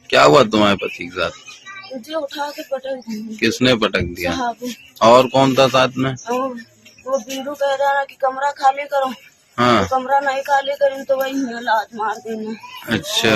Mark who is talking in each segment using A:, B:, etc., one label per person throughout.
A: क्या हुआ तुम्हारे पति के साथ?
B: मुझे उठा के पटक दी।
A: किसने पटक दिया?
B: साहब।
A: और कौन था साथ में?
B: वो बीरू कह रहा ना कि कमरा खाली करो।
A: हाँ।
B: तो कमरा नहीं खाली करें तो वही लात मार देना।
A: अच्छा।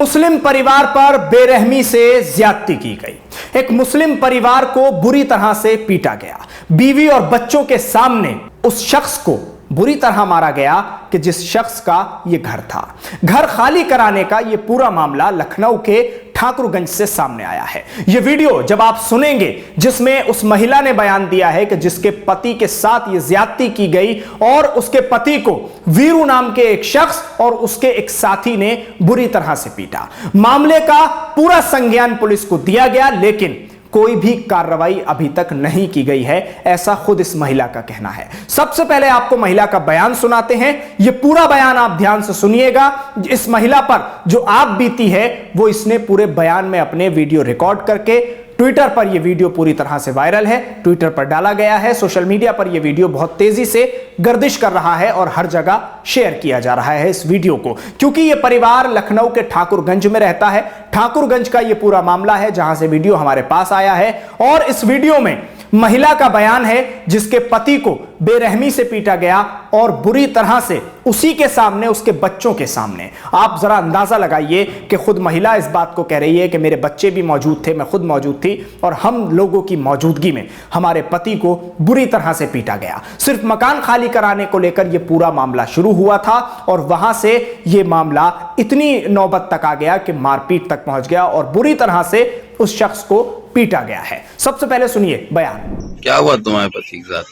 C: मुस्लिम परिवार पर बेरहमी से ज्यादती की गई। एक मुस्लिम परिवार को बुरी तरह से पीटा गया। बीवी और बच्चों के सामने उस शख्स को बुरी तरह मारा गया कि जिस शख्स का यह घर था। घर खाली कराने का यह पूरा मामला लखनऊ के ठाकुरगंज से सामने आया है। यह वीडियो जब आप सुनेंगे जिसमें उस महिला ने बयान दिया है कि जिसके पति के साथ यह ज्यादती की गई और उसके पति को वीरू नाम के एक शख्स और उसके एक साथी ने बुरी तरह से पीटा। मामले का पूरा संज्ञान पुलिस को दिया गया, लेकिन कोई भी कार्रवाई अभी तक नहीं की गई है, ऐसा खुद इस महिला का कहना है। सबसे पहले आपको महिला का बयान सुनाते हैं। यह पूरा बयान आप ध्यान से सुनिएगा। इस महिला पर जो आप बीती है वो इसने पूरे बयान में अपने वीडियो रिकॉर्ड करके ट्विटर पर यह वीडियो पूरी तरह से वायरल है, ट्विटर पर डाला गया है। सोशल मीडिया पर यह वीडियो बहुत तेजी से गर्दिश कर रहा है और हर जगह शेयर किया जा रहा है इस वीडियो को, क्योंकि यह परिवार लखनऊ के ठाकुरगंज में रहता है। ठाकुरगंज का यह पूरा मामला है जहां से वीडियो हमारे पास आया है और इस वीडियो में महिला का बयान है जिसके पति को बेरहमी से पीटा गया और बुरी तरह से उसी के सामने, उसके बच्चों के सामने। आप जरा अंदाजा लगाइए कि खुद महिला इस बात को कह रही है कि मेरे बच्चे भी मौजूद थे, मैं खुद मौजूद थी और हम लोगों की मौजूदगी में हमारे पति को बुरी तरह से पीटा गया। सिर्फ मकान खाली कराने को लेकर यह पूरा मामला शुरू हुआ था और वहां से यह मामला इतनी नौबत तक आ गया कि मारपीट तक पहुंच गया और बुरी तरह से उस शख्स को पीटा गया है। सबसे पहले सुनिए बयान।
A: क्या हुआ तुम्हारे पति के साथ?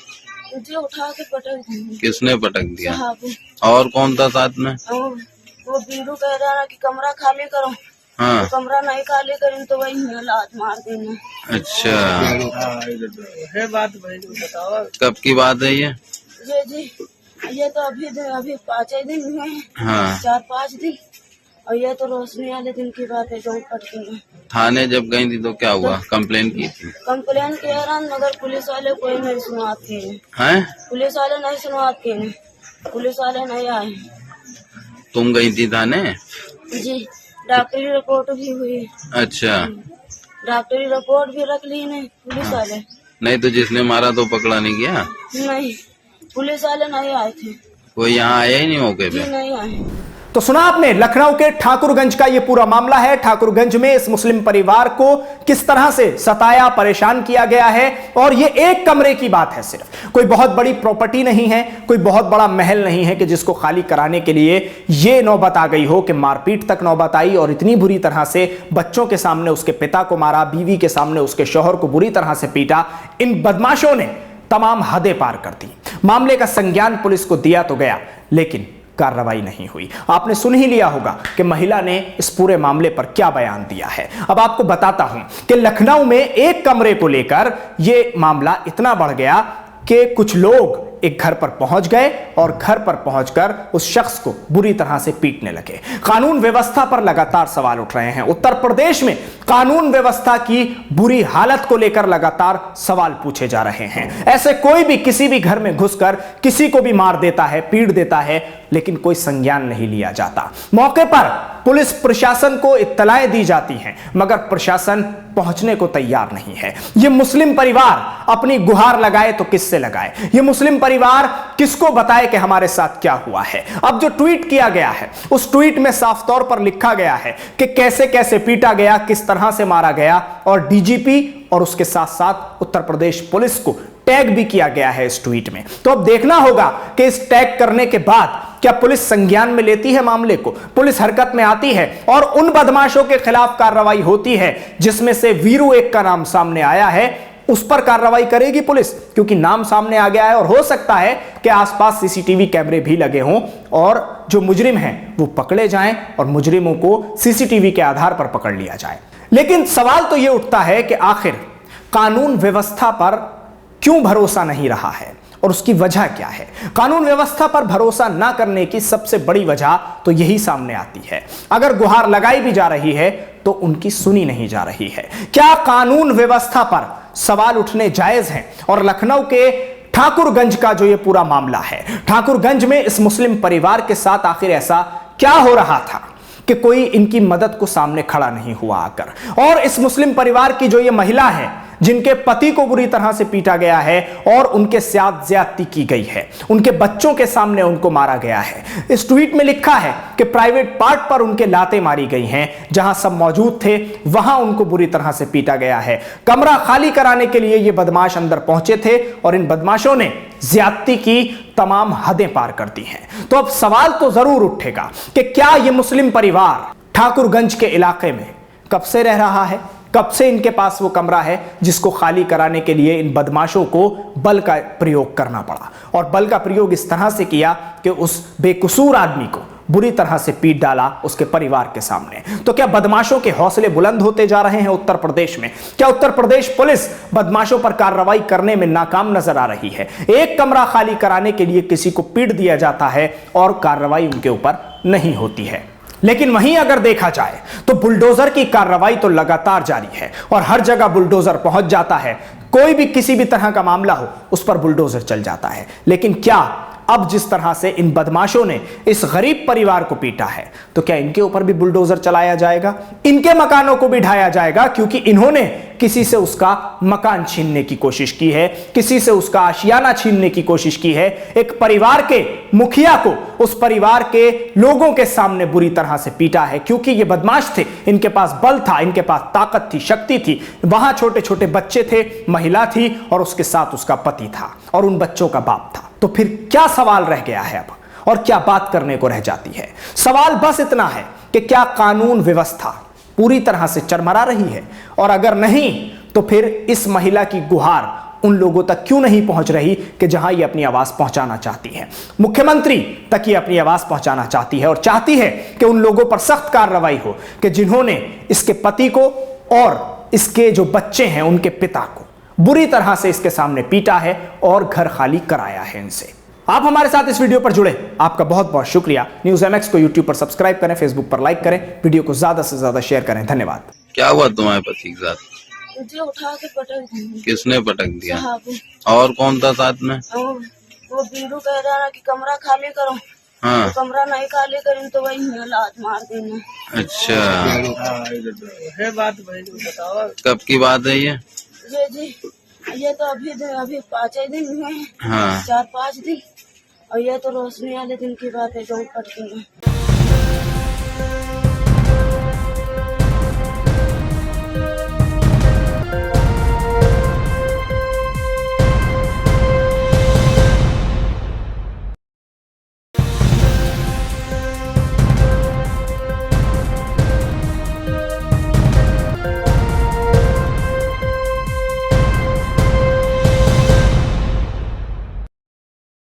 B: मुझे उठा के पटक दी।
A: किसने पटक दिया?
B: साहब।
A: और कौन था साथ में?
B: वो बीरू कह रहा ना कि कमरा खाली करो।
A: हाँ।
B: तो कमरा नहीं खाली करें तो वही लात मार देना।
A: अच्छा।
B: है बात भाई बताओ।
A: कब की बात है ये?
B: जी ये तो अभी 5 दिन हुए हैं।
A: हाँ।
B: 4-5 दिन और ये तो रोशनी वाले दिन की बात है जो पटके में।
A: थाने जब गई थी तो क्या हुआ? कंप्लेन की थी?
B: कंप्लेन किया रहा मगर पुलिस वाले कोई नहीं सुनवाते
A: हैं?
B: पुलिस वाले नहीं सुनवाते हैं, पुलिस वाले नहीं आए।
A: तुम गई थी थाने?
B: जी डॉक्टरी रिपोर्ट भी हुई।
A: अच्छा।
B: डॉक्टरी रिपोर्ट भी रख ली नहीं पुलिस वाले।
A: नहीं तो जिसने मारा तो पकड़ा नहीं गया?
B: नहीं पुलिस वाले नहीं आए थे।
A: कोई यहाँ आया ही नहीं मौके
B: जी
A: पे?
B: नहीं आए।
C: तो सुना आपने, लखनऊ के ठाकुरगंज का यह पूरा मामला है। ठाकुरगंज में इस मुस्लिम परिवार को किस तरह से सताया, परेशान किया गया है और यह एक कमरे की बात है। सिर्फ कोई बहुत बड़ी प्रॉपर्टी नहीं है, कोई बहुत बड़ा महल नहीं है कि जिसको खाली कराने के लिए यह नौबत आ गई हो कि मारपीट तक नौबत आई और इतनी बुरी तरह से बच्चों के सामने उसके पिता को मारा, बीवी के सामने उसके शौहर को बुरी तरह से पीटा। इन बदमाशों ने तमाम हदें पार कर दी। मामले का संज्ञान पुलिस को दिया तो गया, लेकिन कार्रवाई नहीं हुई। आपने सुन ही लिया होगा कि महिला ने इस पूरे मामले पर क्या बयान दिया है। अब आपको बताता हूं कि लखनऊ में एक कमरे को लेकर यह मामला इतना बढ़ गया कि कुछ लोग एक घर पर पहुंच गए और घर पर पहुंचकर उस शख्स को बुरी तरह से पीटने लगे। कानून व्यवस्था पर लगातार सवाल उठ रहे हैं। उत्तर प्रदेश में कानून व्यवस्था की बुरी हालत को लेकर लगातार सवाल पूछे जा रहे हैं। ऐसे कोई भी किसी भी घर में घुसकर किसी को भी मार देता है, पीट देता है, लेकिन कोई संज्ञान नहीं लिया जाता। मौके पर पुलिस प्रशासन को इत्तलाएं दी जाती हैं, मगर प्रशासन पहुंचने को तैयार नहीं है। यह मुस्लिम परिवार अपनी गुहार लगाए तो किससे लगाए? यह मुस्लिम परिवार किसको बताए कि हमारे साथ क्या हुआ है? अब जो ट्वीट किया गया है उस ट्वीट में साफ तौर पर लिखा गया है कि कैसे कैसे पीटा गया, किस तरह से मारा गया और डीजीपी और उसके साथ साथ उत्तर प्रदेश पुलिस को टैग भी किया गया है इस ट्वीट में। तो अब देखना होगा कि इस टैग करने के बाद क्या पुलिस संज्ञान में लेती है मामले को, पुलिस हरकत में आती है और उन बदमाशों के खिलाफ कार्रवाई होती है जिसमें से वीरू एक का नाम सामने आया है, उस पर कार्रवाई करेगी पुलिस, क्योंकि नाम सामने आ गया है और हो सकता है कि आसपास सीसीटीवी कैमरे भी लगे हों और जो मुजरिम हैं वो पकड़े जाएं और मुजरिमों को सीसीटीवी के आधार पर पकड़ लिया जाए। लेकिन सवाल तो यह उठता है कि आखिर कानून व्यवस्था पर क्यों भरोसा नहीं रहा है और उसकी वजह क्या है? कानून व्यवस्था पर भरोसा ना करने की सबसे बड़ी वजह तो यही सामने आती है। अगर गुहार लगाई भी जा रही है तो उनकी सुनी नहीं जा रही है। क्या कानून व्यवस्था पर सवाल उठने जायज हैं। और लखनऊ के ठाकुरगंज का जो ये पूरा मामला है, ठाकुरगंज में इस मुस्लिम परिवार के साथ आखिर ऐसा क्या हो रहा था कि कोई इनकी मदद को सामने खड़ा नहीं हुआ आकर। और इस मुस्लिम परिवार की जो ये महिला है, जिनके पति को बुरी तरह से पीटा गया है और उनके साथ ज्यादती की गई है, उनके बच्चों के सामने उनको मारा गया है। इस ट्वीट में लिखा है कि प्राइवेट पार्ट पर उनके लातें मारी गई हैं, जहां सब मौजूद थे वहां उनको बुरी तरह से पीटा गया है। कमरा खाली कराने के लिए ये बदमाश अंदर पहुंचे थे और इन बदमाशों ने ज्यादती की तमाम हदें पार कर दी हैं। तो अब सवाल तो जरूर उठेगा कि क्या यह मुस्लिम परिवार ठाकुरगंज के इलाके में कब से रह रहा है, कब से इनके पास वो कमरा है जिसको खाली कराने के लिए इन बदमाशों को बल का प्रयोग करना पड़ा। और बल का प्रयोग इस तरह से किया कि उस बेकसूर आदमी को बुरी तरह से पीट डाला उसके परिवार के सामने। तो क्या बदमाशों के हौसले बुलंद होते जा रहे हैं उत्तर प्रदेश में? क्या उत्तर प्रदेश पुलिस बदमाशों पर कार्रवाई करने में नाकाम नजर आ रही है? एक कमरा खाली कराने के लिए किसी को पीट दिया जाता है और कार्रवाई उनके ऊपर नहीं होती है। लेकिन वहीं अगर देखा जाए तो बुलडोजर की कार्रवाई तो लगातार जारी है और हर जगह बुलडोजर पहुंच जाता है। कोई भी किसी भी तरह का मामला हो उस पर बुलडोजर चल जाता है। लेकिन क्या अब जिस तरह से इन बदमाशों ने इस गरीब परिवार को पीटा है, तो क्या इनके ऊपर भी बुलडोजर चलाया जाएगा? इनके मकानों को भी ढाया जाएगा? क्योंकि इन्होंने किसी से उसका मकान छीनने की कोशिश की है, किसी से उसका आशियाना छीनने की कोशिश की है। एक परिवार के मुखिया को उस परिवार के लोगों के सामने बुरी तरह से पीटा है, क्योंकि ये बदमाश थे, इनके पास बल था, इनके पास ताकत थी, शक्ति थी। वहां छोटे छोटे बच्चे थे, महिला थी और उसके साथ उसका पति था और उन बच्चों का बाप था। तो फिर क्या सवाल रह गया है अब, और क्या बात करने को रह जाती है? सवाल बस इतना है कि क्या कानून व्यवस्था पूरी तरह से चरमरा रही है? और अगर नहीं तो फिर इस महिला की गुहार उन लोगों तक क्यों नहीं पहुंच रही कि जहां ये अपनी आवाज पहुंचाना चाहती है? मुख्यमंत्री तक ये अपनी आवाज पहुंचाना चाहती है और चाहती है कि उन लोगों पर सख्त कार्रवाई हो कि जिन्होंने इसके पति को और इसके जो बच्चे हैं उनके पिता को बुरी तरह से इसके सामने पीटा है और घर खाली कराया है इनसे। आप हमारे साथ इस वीडियो पर जुड़े, आपका बहुत बहुत शुक्रिया। न्यूज़ MX को YouTube पर सब्सक्राइब करें, Facebook पर लाइक करें, वीडियो को ज्यादा से ज्यादा शेयर करें। धन्यवाद।
A: क्या हुआ तुम्हारे पति के साथ?
B: मुझे उठा के पटक दिया।
A: किसने पटक दिया?
B: साहब।
A: और कौन था साथ में?
B: वो बिंदु कह रहा था कि कमरा खाली करो।
A: हाँ।
B: तो कमरा नहीं खाली करें तो वही लात मार देना।
A: अच्छा,
D: है बात भाई, बताओ
A: कब की बात है ये?
B: जी ये तो अभी 5 दिन हुए हैं।
A: हाँ।
B: 4-5 दिन। और ये तो रोशनी वाले दिन की बात है जो पटकेगा।